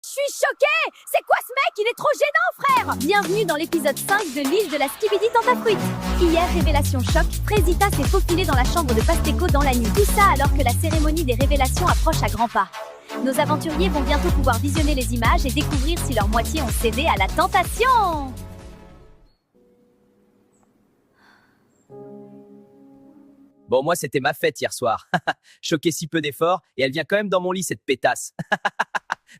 Je suis choquée! C'est quoi ce mec? Il est trop gênant, frère! Bienvenue dans l'épisode 5 de l'île de la Skibidi Tentafruit. Hier, révélation choc, Frésita s'est faufilée dans la chambre de Pasteco dans la nuit. Tout ça alors que la cérémonie des révélations approche à grands pas. Nos aventuriers vont bientôt pouvoir visionner les images et découvrir si leur moitié ont cédé à la tentation. Bon, moi, c'était ma fête hier soir. Choqué si peu d'efforts, et elle vient quand même dans mon lit, cette pétasse.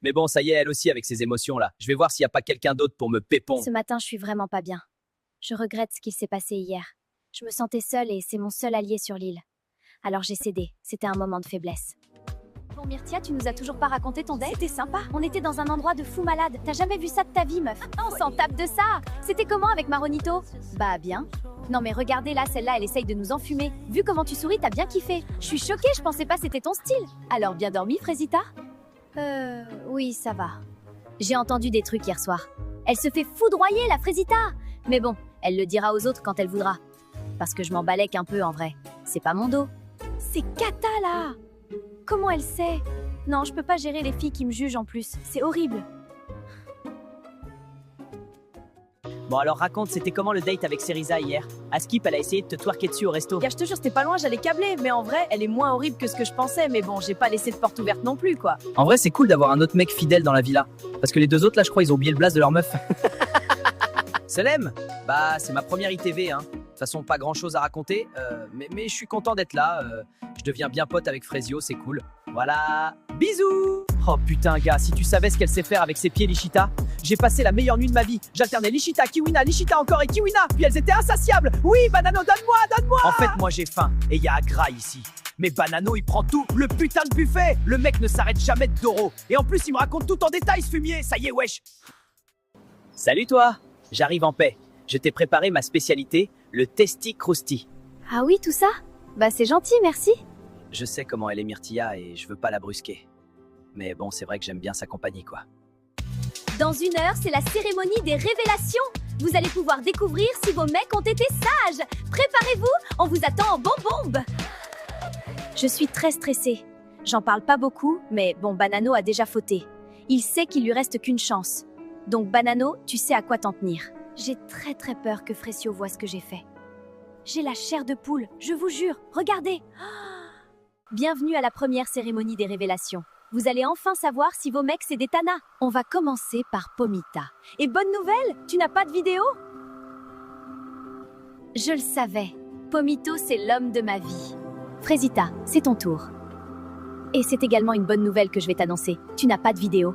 Mais bon, ça y est, elle aussi, avec ses émotions-là. Je vais voir s'il n'y a pas quelqu'un d'autre pour me pépon. Ce matin, je suis vraiment pas bien. Je regrette ce qui s'est passé hier. Je me sentais seule et c'est mon seul allié sur l'île. Alors j'ai cédé. C'était un moment de faiblesse. Bon, Myrtia, tu nous as toujours pas raconté ton date? C'était sympa. On était dans un endroit de fou malade. T'as jamais vu ça de ta vie, meuf? On s'en tape de ça. C'était comment avec Maronito? Bah, bien. Non mais regardez là, celle-là, elle essaye de nous enfumer. Vu comment tu souris, t'as bien kiffé. Je suis choquée, je pensais pas c'était ton style. Alors, bien dormi, Frésita? Oui, ça va. J'ai entendu des trucs hier soir. Elle se fait foudroyer, la Frésita. Mais bon, elle le dira aux autres quand elle voudra. Parce que je m'en balèque un peu, en vrai. C'est pas mon dos. C'est Kata, là. Comment elle sait? Non, je peux pas gérer les filles qui me jugent en plus. C'est horrible. Bon, alors raconte, c'était comment le date avec Cerisa hier? Askip, elle a essayé de te twerker dessus au resto. Gars, je te jure, c'était pas loin, j'allais câbler. Mais en vrai, elle est moins horrible que ce que je pensais. Mais bon, j'ai pas laissé de porte ouverte non plus, quoi. En vrai, c'est cool d'avoir un autre mec fidèle dans la villa. Parce que les deux autres, là, je crois, ils ont oublié le blaze de leur meuf. Selem, bah, c'est ma première ITV, hein. De toute façon, pas grand chose à raconter, mais je suis content d'être là. Je deviens bien pote avec Frésio, c'est cool. Voilà, bisous. Oh putain, gars, si tu savais ce qu'elle sait faire avec ses pieds, Lichita. J'ai passé la meilleure nuit de ma vie. J'alternais Lichita, Kiwina, Lichita encore et Kiwina. Puis elles étaient insatiables. Oui, Banano, donne-moi, donne-moi. En fait, moi j'ai faim et il y a Agra ici. Mais Banano, il prend tout, le putain de buffet. Le mec ne s'arrête jamais de Doro. Et en plus, il me raconte tout en détail, ce fumier. Ça y est, wesh. Salut toi, j'arrive en paix. Je t'ai préparé ma spécialité, le Testi Crousti. Ah oui, tout ça? Bah c'est gentil, merci. Je sais comment elle est Myrtilla et je veux pas la brusquer. Mais bon, c'est vrai que j'aime bien sa compagnie, quoi. Dans une heure, c'est la cérémonie des révélations. Vous allez pouvoir découvrir si vos mecs ont été sages. Préparez-vous, on vous attend en bombe. Je suis très stressée. J'en parle pas beaucoup, mais bon, Banano a déjà fauté. Il sait qu'il lui reste qu'une chance. Donc Banano, tu sais à quoi t'en tenir. J'ai très peur que Frésio voie ce que j'ai fait. J'ai la chair de poule, je vous jure, regardez. Bienvenue à la première cérémonie des révélations. Vous allez enfin savoir si vos mecs c'est des tanas. On va commencer par Pomita. Et bonne nouvelle, tu n'as pas de vidéo? Je le savais. Pomito, c'est l'homme de ma vie. Frésita, c'est ton tour. Et c'est également une bonne nouvelle que je vais t'annoncer. Tu n'as pas de vidéo.